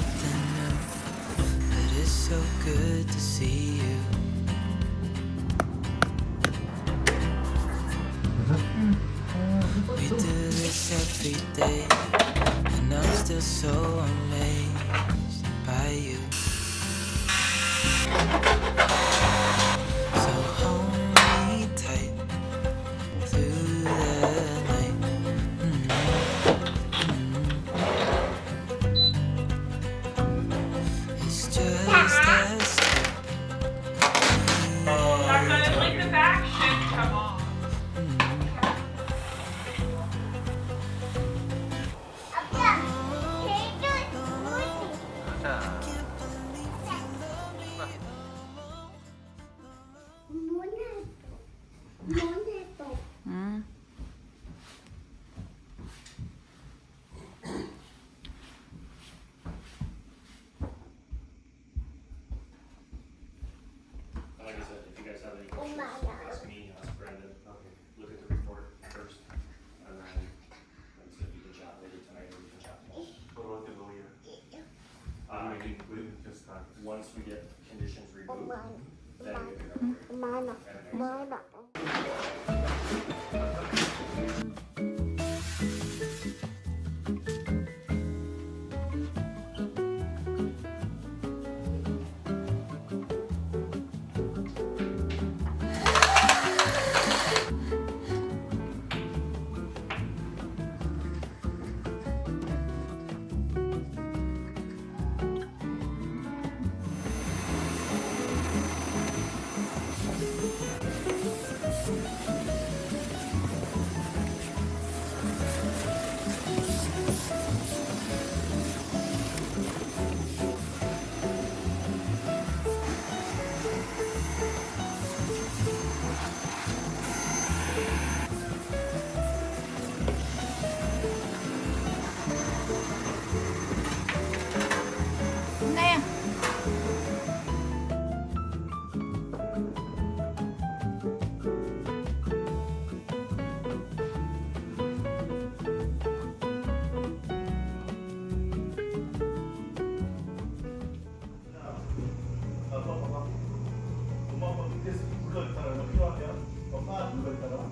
nothing new, but it's so good to see you. We do this every day, and I'm still so amazed by you. So hold me tight through the night. It's just us. Like the back should come off. 응. Like I said, if you guys have any questions, ask me, ask Brendan. Look at the report first, and then, like I said, you can chat later tonight, or we can chat tomorrow. What about the lawyer? We Just start. once we get conditions removed, then we can go. 네. 엄마 아빠 밑에서 불러있다가 너 필요하면 엄마 불러있다가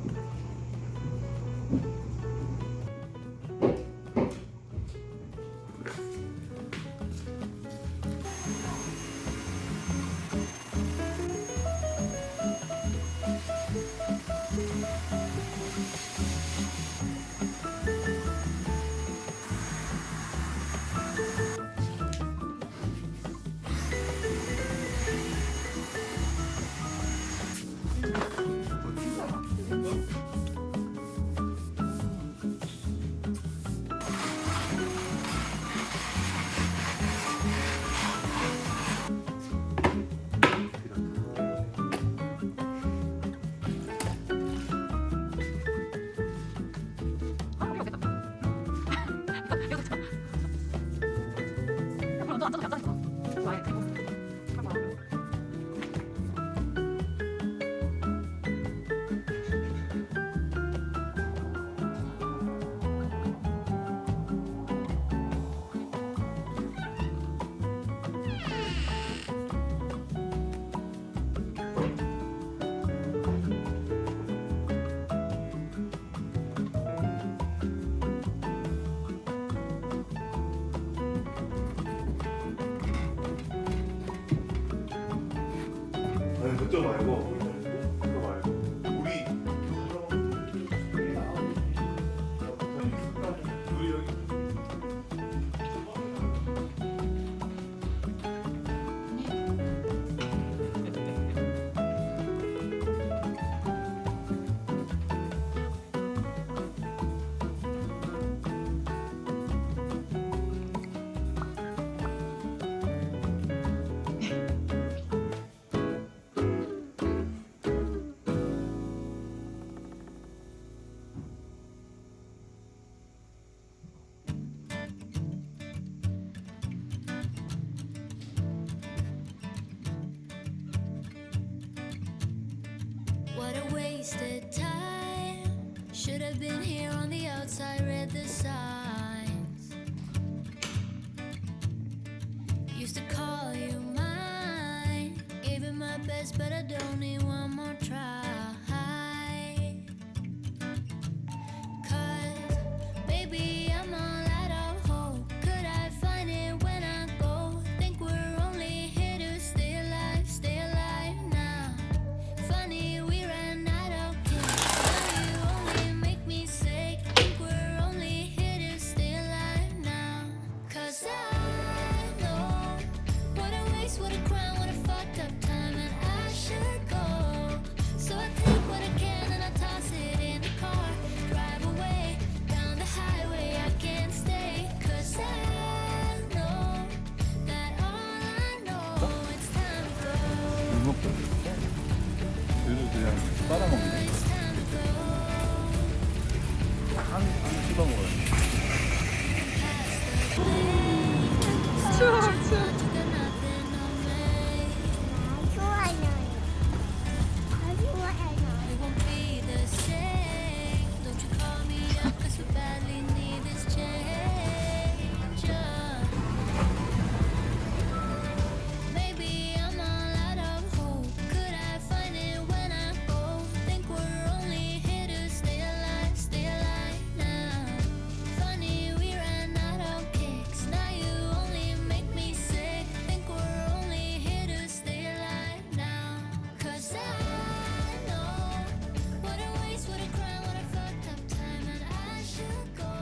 아니 그쪽 말고 그거 말고 우리 우리 여기 What a wasted time. Should have been here on the outside, read the signs. but I don't need one more try. 'Cause baby, I'm all out of hope. Could I find it when I go? Think we're only here to stay alive now. Funny, we ran out of kicks. Now you only make me sick. Think we're only here to stay alive now. 'Cause I know what a waste, what a crime, what a fucked up time, and I should go. So I take what I can and I toss it in the car. Drive away down the highway, I can't stay. 'Cause I know that all I know it's time to go. 그래도 그냥 빨아먹네. It's time to go. 한 씹어 먹어요. 추워. nothing on me. We won't be the same. Don't you call me up 'cause we badly need this change. Maybe I'm all out of hope. Could I find it when I go? Think we're only here to stay alive now. Funny, we ran out of kicks. Now you only make me sick. Think we're only here to stay alive now. 'Cause I know what a waste, what a crime, what a fucked up time, and I should go.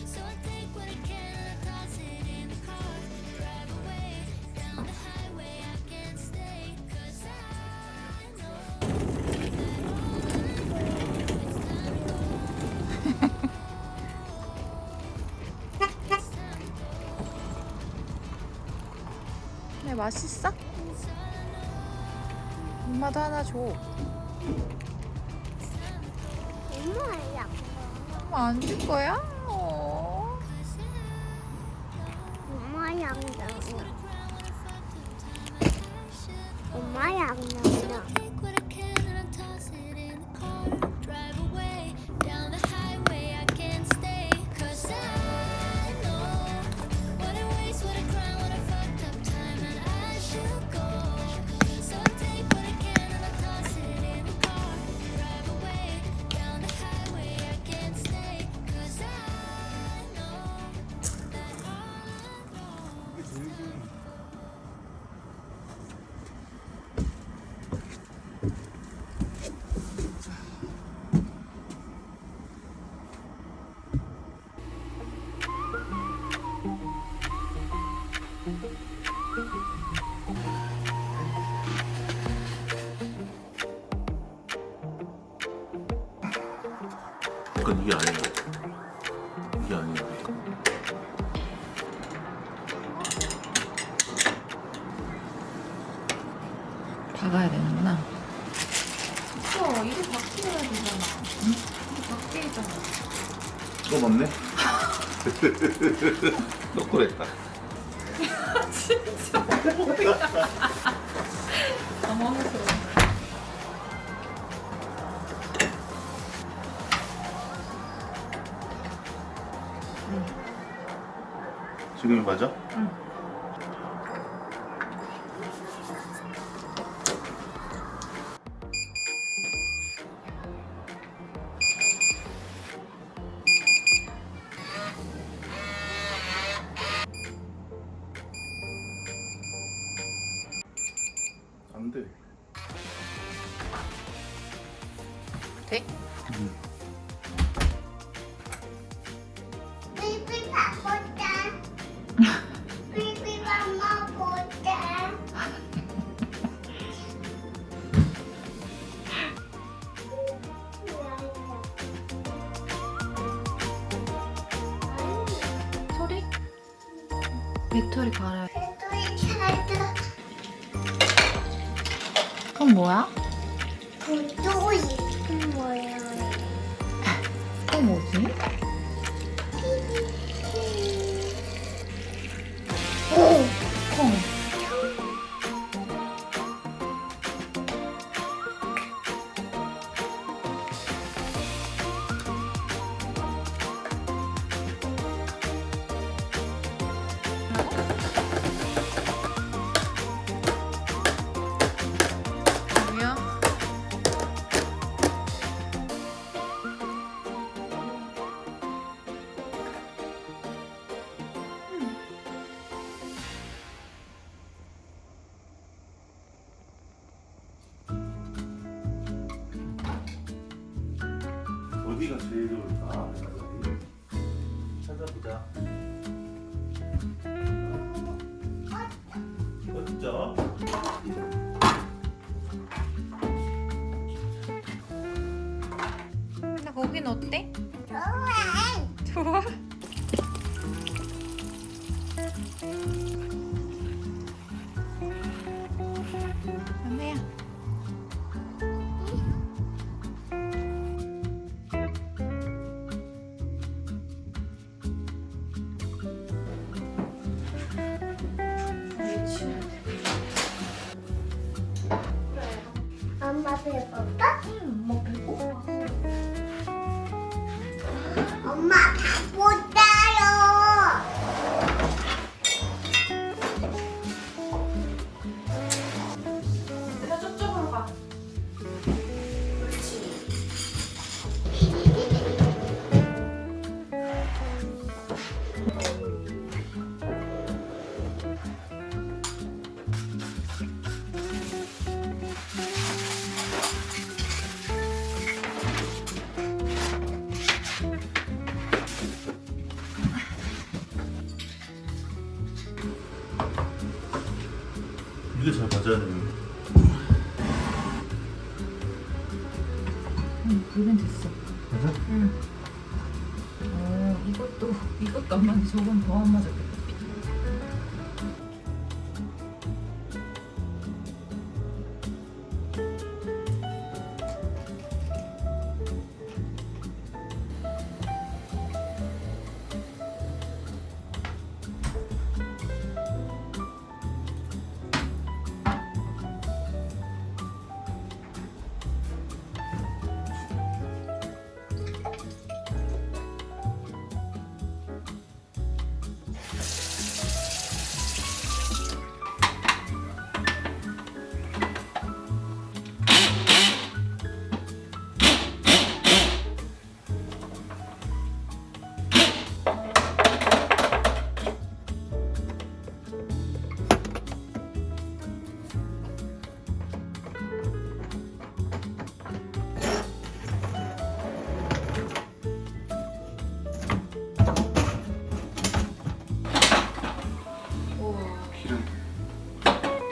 So I take what I can and I toss it in the car. Drive away down the highway, I can't stay. 'Cause I know that all I know it's time to go. It's time to go. 네, 맛있어? 엄마도 하나 줘. 엄마 안 줄 거야? Take what I can and I toss it in the car. Drive away down the highway, I can't stay. 'Cause I know what a waste, what a crime, what a fucked up time, and I should go. So I take what I can and I toss it in the car. Drive away down the highway, I can't stay. 'Cause I know that all I know. 그러니까 이게 아니에요. 이게 아니에요. 박아야 되는구나. 이거 바뀌어야 되잖아. 응? 이거 바뀌어 있잖아. 또 맞네? 또 그랬다. 진짜 당황스러워. 지금이 맞아? 응. 안 돼. 돼? 삐삐 바꿨다. 삐삐 밥 먹었다. 소리? 배터리 갈아야 돼. 배터리 찰다. 그건 뭐야? 또 예쁜 거야. 그건 뭐지? 콩. 이게 잘 맞아야 되는데. 이건 됐어. 맞아? 응. 이것도 안 맞는데 저건 더 안 맞았겠다.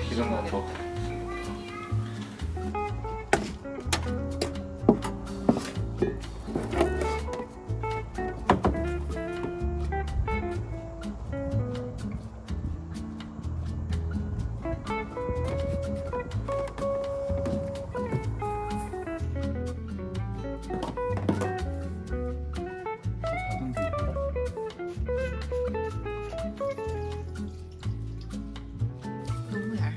기름 넣어. 너무 얇아.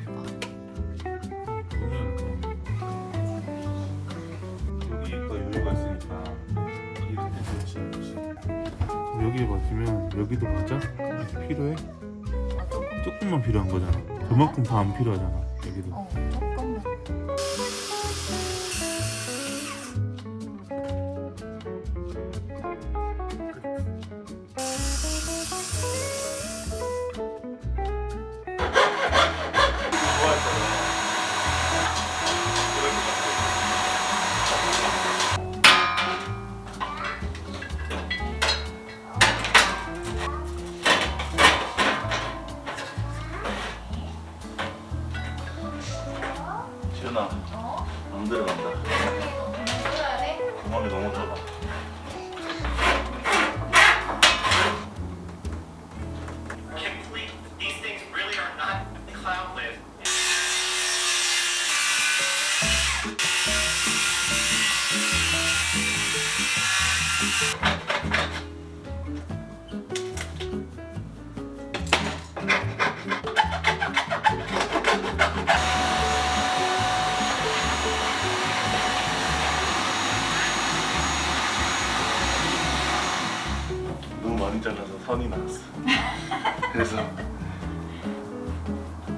여기가 여유가 있으니까 이럴 때 좋지. 여기에 맞으면 여기도 맞아? 필요해? 조금만 필요한 거잖아. 그만큼 다 안 필요하잖아. 여기도. 조금만. 지연아, 안 들어간다. 구멍이 너무 좁아. Complete. These things really are not cloudless. 너무 많이 잘라서 선이 많았어. 그래서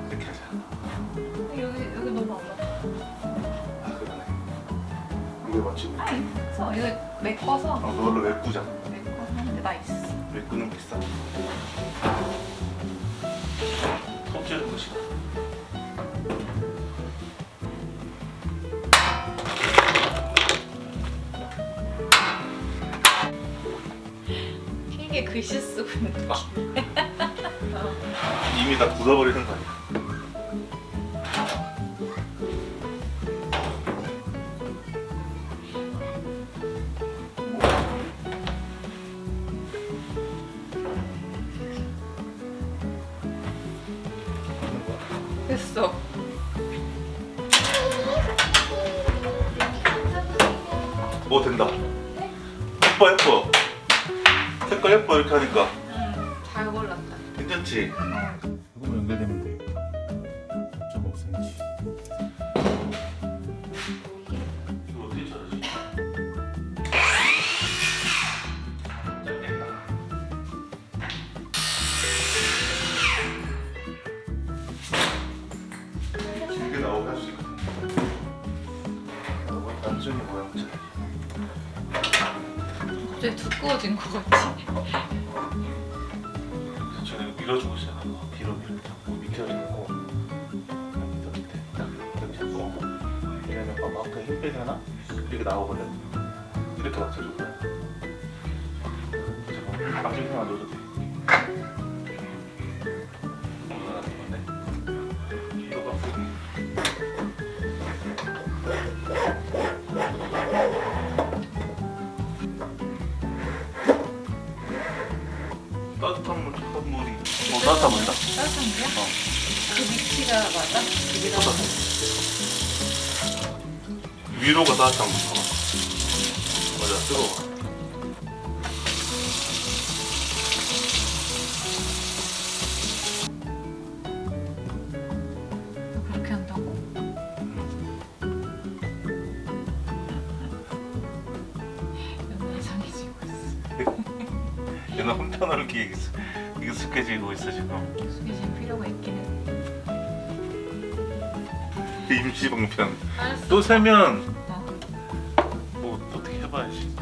이렇게 하자. 여기 너무 안 맞아. 아 그러네. 이게 맞지? 그래서 이거 메꿔서 그걸로 메꾸자. 메꿔서 하는데 나 있어. 메꾸는 비싸. 손질은 것이다. 이게 글씨 쓰고 있는 거. 이미 다 굳어버리는 거 아니야? 됐어. 된다. 예뻐. 색깔 예뻐 이렇게 하니까. 잘 골랐다. 괜찮지? 이거만 연결되면 돼. 1.5cm. 이거 어떻게 자르지? 짧겠다. 길게 나오게 할 수 있거든. 단순히 모양 차이. 갑자기 두꺼워진 것 같지? 저는 밀어주고 있어요. 뒤로 자꾸 미켜주고 밑에 딱 여기 잡고 왜냐면 마크에 힘 빼잖아? 이렇게 나오거든. 이렇게 맞춰줄 거야. 잠깐만 나중에 안 줘도 돼. 이거 건데 이거 막 따뜻한 물이다? 따뜻한 물이야? 그 위치가 맞아? 여기다가 위로가 따뜻한 물이구나. 맞아, 뜨거워. 그렇게 한다고? 연애 이상해지고 있어. 얘는 혼자 놀기 익숙해지고 있어 지금. 익숙해질 필요가 있긴 해. 임시방편. 알았어. 또 세면 어. 뭐 어떻게 해봐야지.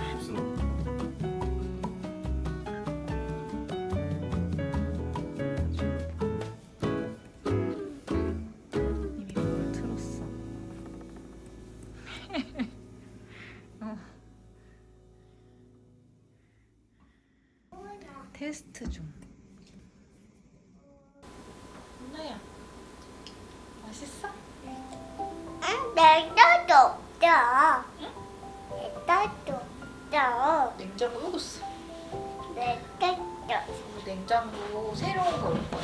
이미 물을 틀었어. 테스트 중. 누나야, 맛있어? 응, 내 것도 없어. 내 것도 없어. 냉장고 여기 있어. 내 것도 없어. 우리 냉장고 새로운 거 올 거야.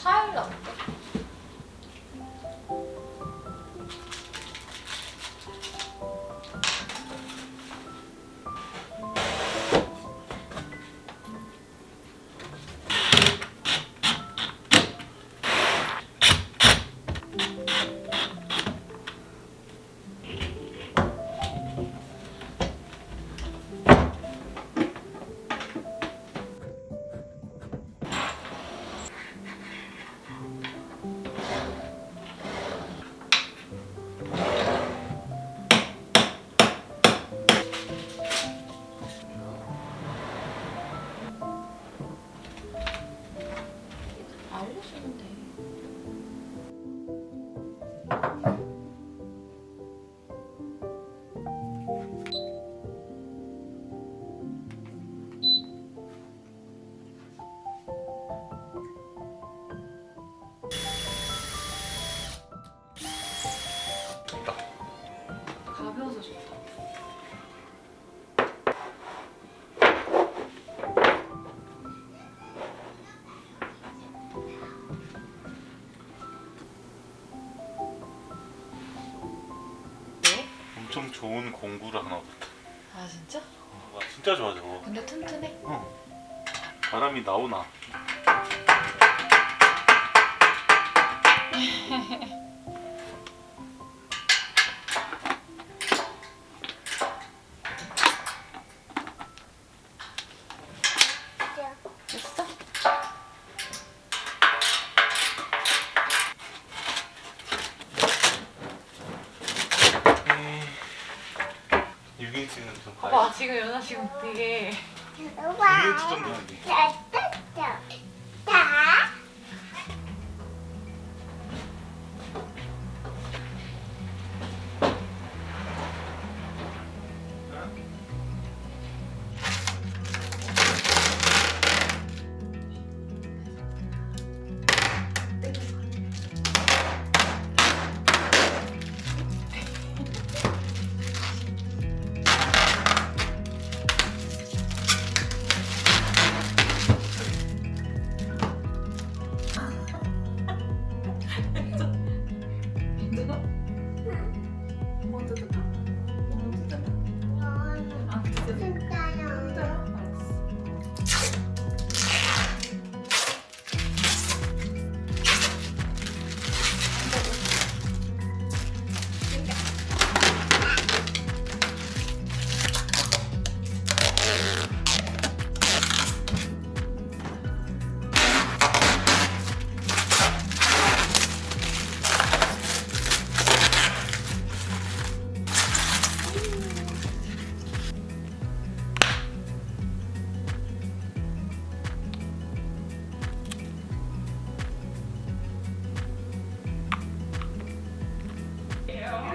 파일 나온대. 알려주면 돼. 가벼워서 좋다. 왜? 엄청 좋은 공구를 하나 얻었다. 아 진짜? 와 진짜 좋아 저거. 근데 튼튼해? 바람이 나오나? 됐어? 6인치는 좀 봐봐 가야지. 지금 연아 지금 되게 6인치 정도는 돼. 다.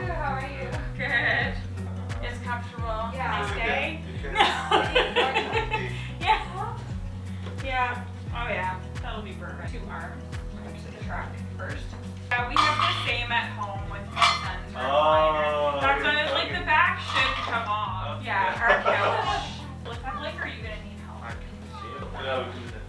How are you? Good. It's comfortable. Nice day. Yeah. Yeah. Oh yeah. That'll be perfect. 2 arms to the truck first. Yeah, we have the same at home with my son's recliner. That's why it's like the back should come off. Yeah, our couch. Lift up, like, are you gonna need help? Yeah, we can do that.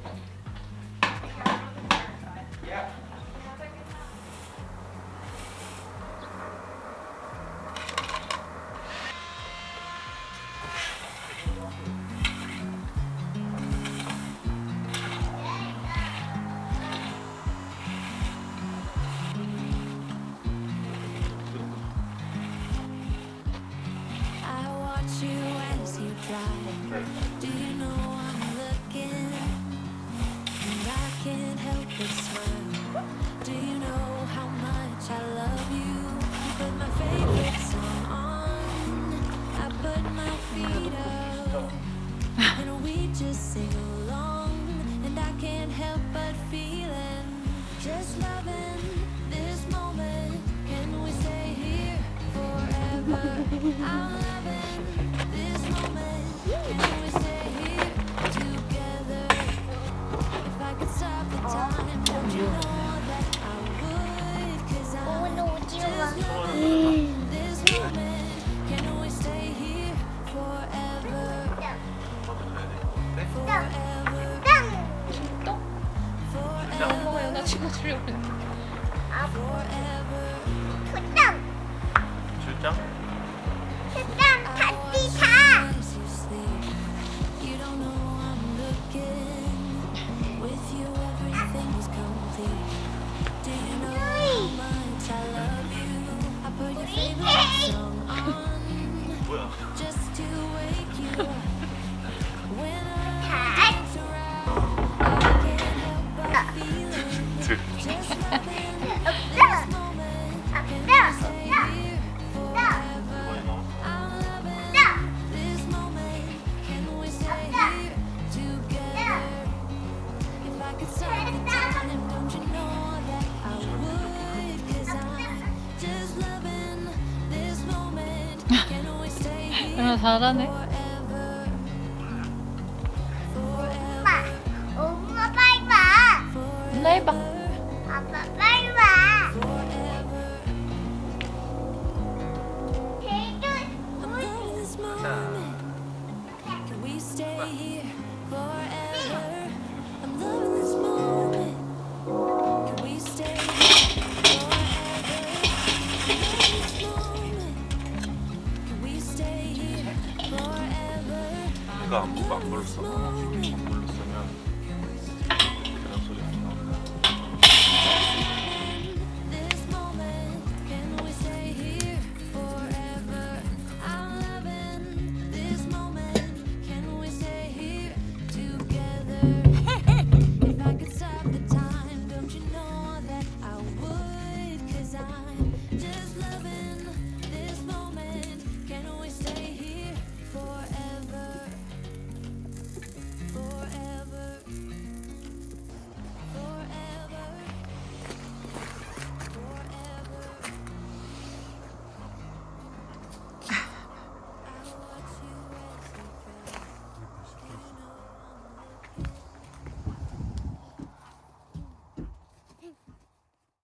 오늘 오지 마. 엄마가 연아 찍어주려고 했는데. 출장, 출장? 출장 같이 가. You don't know I'm looking. With you, everything's complete. Do you know how much I love you? I put your favorite song on 뭐야? just to wake you up. When I 가. dance around, I can't help but feel it. Just loving this moment. Can we stay here forever? I'm loving this moment. Can we stay here together? If I could stop the time, don't you know that I would? 'Cause I'm just loving this moment. Can we stay here 연아 잘하네. forever? 엄마, 엄마 빨리 와. 누나 해봐. 아빠 빨리 와. 제주 I'm loving this moment. Can we stay here forever? I'm loving this moment. Can we stay here forever? I'm loving this moment. Can we stay here forever? 내가 안 불렀어. Moment.